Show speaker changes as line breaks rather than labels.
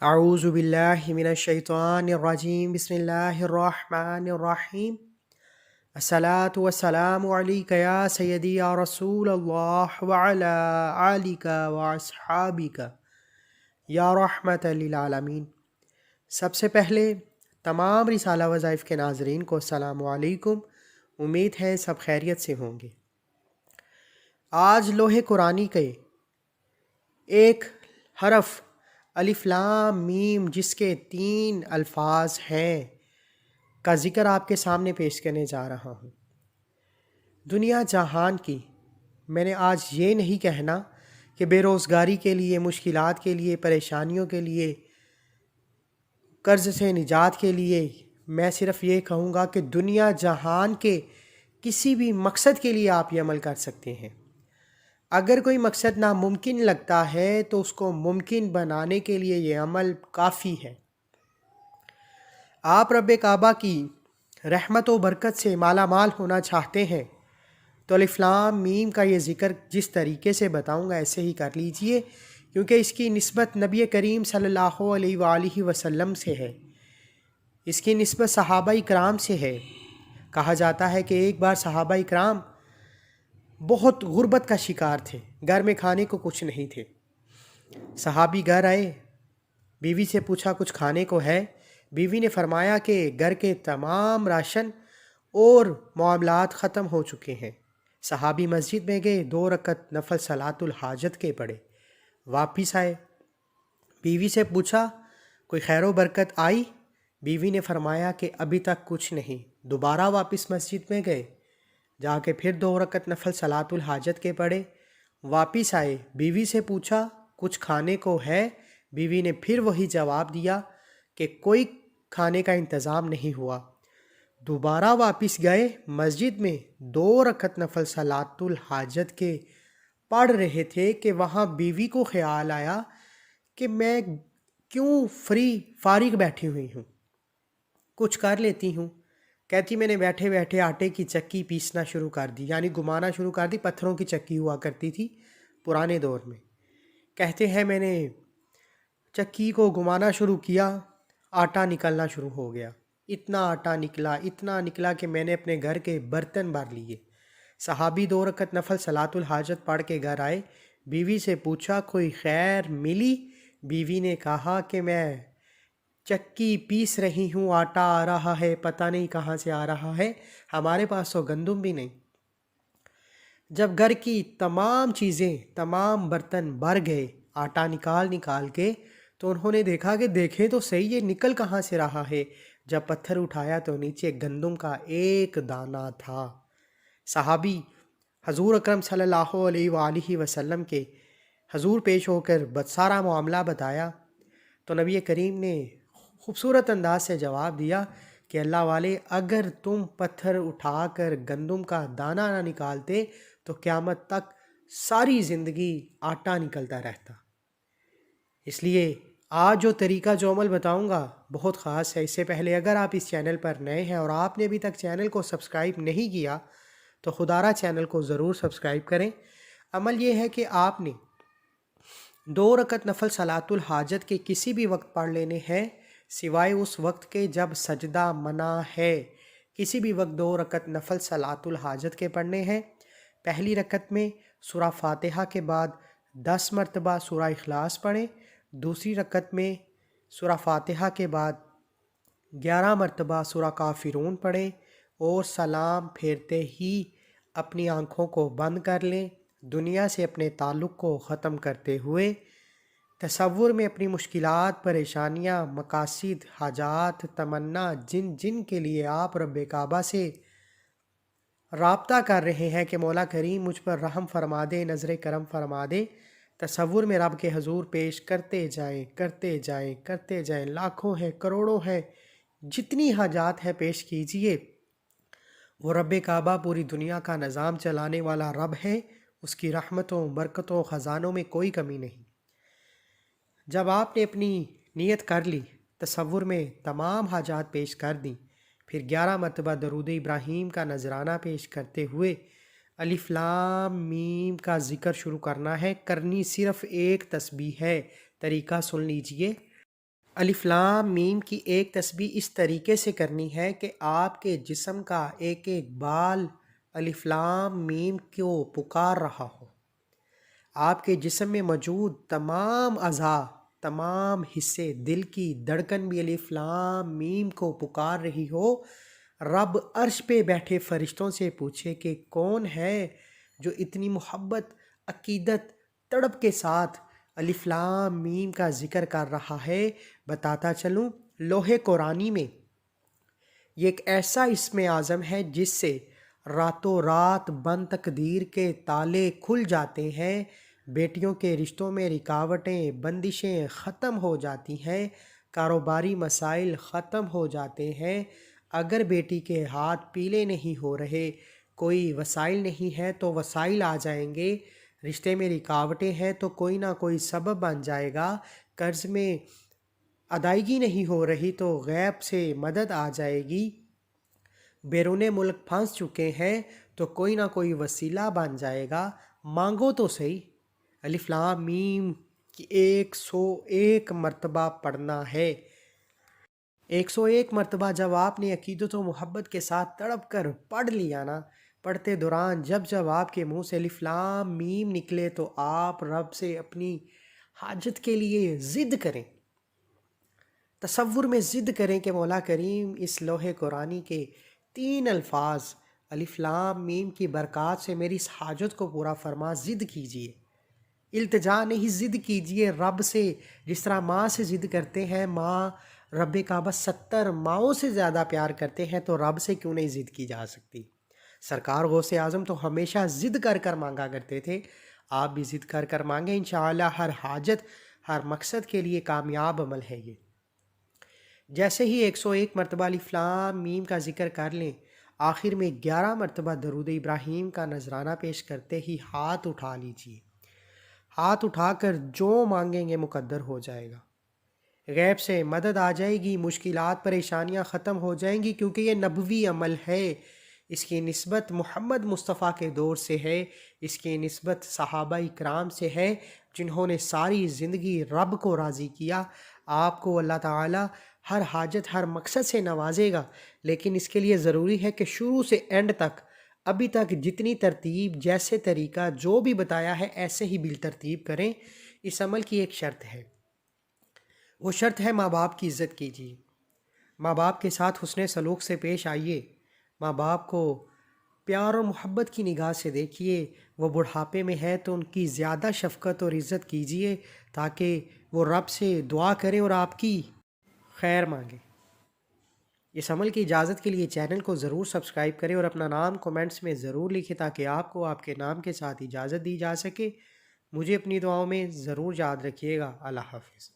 اعوذ باللہ من الشیطان الرجیم بسم اللہ الرحمن الرحیم الصلاۃ والسلام علیک یا سیدی یا رسول اللہ وعلی آلک واصحابک یا رحمت للعالمین۔ سب سے پہلے تمام رسالہ وظائف کے ناظرین کو السلام علیکم، امید ہے سب خیریت سے ہوں گے۔ آج لوح قرآنی کے ایک حرف الف لام میم جس کے 3 الفاظ ہیں کا ذکر آپ کے سامنے پیش کرنے جا رہا ہوں۔ دنیا جہان کی میں نے آج یہ نہیں کہنا کہ بے روزگاری کے لیے، مشکلات کے لیے، پریشانیوں کے لیے، قرض سے نجات کے لیے، میں صرف یہ کہوں گا کہ دنیا جہان کے کسی بھی مقصد کے لیے آپ یہ عمل کر سکتے ہیں۔ اگر کوئی مقصد ناممکن لگتا ہے تو اس کو ممکن بنانے کے لیے یہ عمل کافی ہے۔ آپ رب کعبہ کی رحمت و برکت سے مالا مال ہونا چاہتے ہیں تو الف لام میم کا یہ ذکر جس طریقے سے بتاؤں گا ایسے ہی کر لیجئے، کیونکہ اس کی نسبت نبی کریم صلی اللہ علیہ وآلہ وسلم سے ہے، اس کی نسبت صحابہ کرام سے ہے۔ کہا جاتا ہے کہ ایک بار صحابہ کرام بہت غربت کا شکار تھے، گھر میں کھانے کو کچھ نہیں تھے۔ صحابی گھر آئے، بیوی سے پوچھا کچھ کھانے کو ہے؟ بیوی نے فرمایا کہ گھر کے تمام راشن اور معاملات ختم ہو چکے ہیں۔ صحابی مسجد میں گئے، 2 رکعت نفل صلاۃ الحاجت کے پڑھے، واپس آئے، بیوی سے پوچھا کوئی خیر و برکت آئی؟ بیوی نے فرمایا کہ ابھی تک کچھ نہیں۔ دوبارہ واپس مسجد میں گئے، جا کے پھر 2 رکعت نفل صلاۃ الحاجت کے پڑھے، واپس آئے، بیوی سے پوچھا کچھ کھانے کو ہے؟ بیوی نے پھر وہی جواب دیا کہ کوئی کھانے کا انتظام نہیں ہوا۔ دوبارہ واپس گئے، مسجد میں 2 رکعت نفل صلاۃ الحاجت کے پڑھ رہے تھے کہ وہاں بیوی کو خیال آیا کہ میں کیوں فارغ بیٹھی ہوئی ہوں، کچھ کر لیتی ہوں۔ کہتی میں نے بیٹھے بیٹھے آٹے کی چکی پیسنا شروع کر دی، یعنی گھمانا شروع کر دی۔ پتھروں کی چکی ہوا کرتی تھی پرانے دور میں۔ کہتے ہیں میں نے چکی کو گھمانا شروع کیا، آٹا نکلنا شروع ہو گیا۔ اتنا آٹا نکلا، اتنا نکلا کہ میں نے اپنے گھر کے برتن بھر لیے۔ صحابی 2 رکعت نفل صلاۃ الحاجت پڑھ کے گھر آئے، بیوی سے پوچھا کوئی خیر ملی؟ بیوی نے کہا کہ میں چکی پیس رہی ہوں، آٹا آ رہا ہے، پتہ نہیں کہاں سے آ رہا ہے، ہمارے پاس تو گندم بھی نہیں۔ جب گھر کی تمام چیزیں، تمام برتن بھر گئے آٹا نکال کے، تو انہوں نے دیکھا کہ دیکھیں تو صحیح یہ نکل کہاں سے رہا ہے۔ جب پتھر اٹھایا تو نیچے گندم کا ایک دانہ تھا۔ صحابی حضور اکرم صلی اللہ علیہ وآلہ وسلم کے حضور پیش ہو کر سارا معاملہ بتایا تو نبی کریم نے خوبصورت انداز سے جواب دیا کہ اللہ والے، اگر تم پتھر اٹھا کر گندم کا دانہ نہ نکالتے تو قیامت تک ساری زندگی آٹا نکلتا رہتا۔ اس لیے آج جو طریقہ، جو عمل بتاؤں گا بہت خاص ہے۔ اس سے پہلے اگر آپ اس چینل پر نئے ہیں اور آپ نے ابھی تک چینل کو سبسکرائب نہیں کیا تو خدارہ چینل کو ضرور سبسکرائب کریں۔ عمل یہ ہے کہ آپ نے 2 رکعت نفل صلاۃ الحاجت کے کسی بھی وقت پڑھ لینے ہیں، سوائے اس وقت کے جب سجدہ منع ہے۔ کسی بھی وقت 2 رکعت نفل صلاۃ الحاجت کے پڑھنے ہیں۔ پہلی رکعت میں سورہ فاتحہ کے بعد 10 مرتبہ سورہ اخلاص پڑھیں، دوسری رکعت میں سورہ فاتحہ کے بعد 11 مرتبہ سورہ کافرون پڑھیں اور سلام پھیرتے ہی اپنی آنکھوں کو بند کر لیں، دنیا سے اپنے تعلق کو ختم کرتے ہوئے تصور میں اپنی مشکلات، پریشانیاں، مقاصد، حاجات، تمنا جن کے لیے آپ رب کعبہ سے رابطہ کر رہے ہیں کہ مولا کریم مجھ پر رحم فرما دے، نظر کرم فرما دے، تصور میں رب کے حضور پیش کرتے جائیں، لاکھوں ہیں، کروڑوں ہیں، جتنی حاجات ہے پیش کیجئے۔ وہ رب کعبہ پوری دنیا کا نظام چلانے والا رب ہے، اس کی رحمتوں، برکتوں، خزانوں میں کوئی کمی نہیں۔ جب آپ نے اپنی نیت کر لی، تصور میں تمام حاجات پیش کر دیں، پھر 11 مرتبہ درود ابراہیم کا نذرانہ پیش کرتے ہوئے الف لام میم کا ذکر شروع کرنا ہے۔ کرنی صرف ایک تسبیح ہے، طریقہ سن لیجئے۔ الف لام میم کی ایک تسبیح اس طریقے سے کرنی ہے کہ آپ کے جسم کا ایک ایک بال الف لام میم کو پکار رہا ہو۔ آپ کے جسم میں موجود تمام اعضاء، تمام حصے، دل کی دھڑکن بھی الف لام میم کو پکار رہی ہو۔ رب عرش پہ بیٹھے فرشتوں سے پوچھے کہ کون ہے جو اتنی محبت، عقیدت، تڑپ کے ساتھ الف لام میم کا ذکر کر رہا ہے۔ بتاتا چلوں، لوح قرآنی میں یہ ایک ایسا اسم اعظم ہے جس سے راتوں رات بند تقدیر کے تالے کھل جاتے ہیں، بیٹیوں کے رشتوں میں رکاوٹیں، بندشیں ختم ہو جاتی ہیں، کاروباری مسائل ختم ہو جاتے ہیں۔ اگر بیٹی کے ہاتھ پیلے نہیں ہو رہے، کوئی وسائل نہیں ہے تو وسائل آ جائیں گے، رشتے میں رکاوٹیں ہیں تو کوئی نہ کوئی سبب بن جائے گا، قرض میں ادائیگی نہیں ہو رہی تو غیب سے مدد آ جائے گی، بیرون ملک پھنس چکے ہیں تو کوئی نہ کوئی وسیلہ بن جائے گا، مانگو تو صحیح۔ الف لام میم کی 101 مرتبہ پڑھنا ہے۔ 101 مرتبہ جب آپ نے عقیدت و محبت کے ساتھ تڑپ کر پڑھ لیا نا، پڑھتے دوران جب آپ کے منہ سے الف لام میم نکلے تو آپ رب سے اپنی حاجت کے لیے ضد کریں، تصور میں ضد کریں کہ مولا کریم اس لوح قرآنی کے 3 الفاظ الف لام میم کی برکات سے میری اس حاجت کو پورا فرما، ضد کیجئے، التجا نہیں، ضد کیجئے رب سے، جس طرح ماں سے ضد کرتے ہیں۔ ماں رب کعبہ 70 ماؤں سے زیادہ پیار کرتے ہیں تو رب سے کیوں نہیں ضد کی جا سکتی؟ سرکار غوث اعظم تو ہمیشہ ضد کر کر مانگا کرتے تھے، آپ بھی ضد کر کر مانگیں، انشاءاللہ ہر حاجت، ہر مقصد کے لیے کامیاب عمل ہے یہ۔ جیسے ہی 101 مرتبہ الف لام میم کا ذکر کر لیں، آخر میں 11 مرتبہ درود ابراہیم کا نذرانہ پیش کرتے ہی ہاتھ اٹھا لیجئے۔ ہاتھ اٹھا کر جو مانگیں گے مقدر ہو جائے گا، غیب سے مدد آ جائے گی، مشکلات پریشانیاں ختم ہو جائیں گی، کیونکہ یہ نبوی عمل ہے۔ اس کی نسبت محمد مصطفیٰ کے دور سے ہے، اس کی نسبت صحابہ اکرام سے ہے جنہوں نے ساری زندگی رب کو راضی کیا۔ آپ کو اللہ تعالی ہر حاجت، ہر مقصد سے نوازے گا، لیکن اس کے لیے ضروری ہے کہ شروع سے اینڈ تک، ابھی تک جتنی ترتیب، جیسے طریقہ جو بھی بتایا ہے ایسے ہی بالترتیب کریں۔ اس عمل کی ایک شرط ہے، وہ شرط ہے ماں باپ کی عزت کیجیے، ماں باپ کے ساتھ حسن سلوک سے پیش آئیے، ماں باپ کو پیار اور محبت کی نگاہ سے دیکھیے، وہ بڑھاپے میں ہے تو ان کی زیادہ شفقت اور عزت کیجیے تاکہ وہ رب سے دعا کریں اور آپ کی خیر مانگیں۔ اس عمل کی اجازت کے لیے چینل کو ضرور سبسکرائب کریں اور اپنا نام کومنٹس میں ضرور لکھیں تاکہ آپ کو آپ کے نام کے ساتھ اجازت دی جا سکے۔ مجھے اپنی دعاؤں میں ضرور یاد رکھیے گا۔ اللہ حافظ۔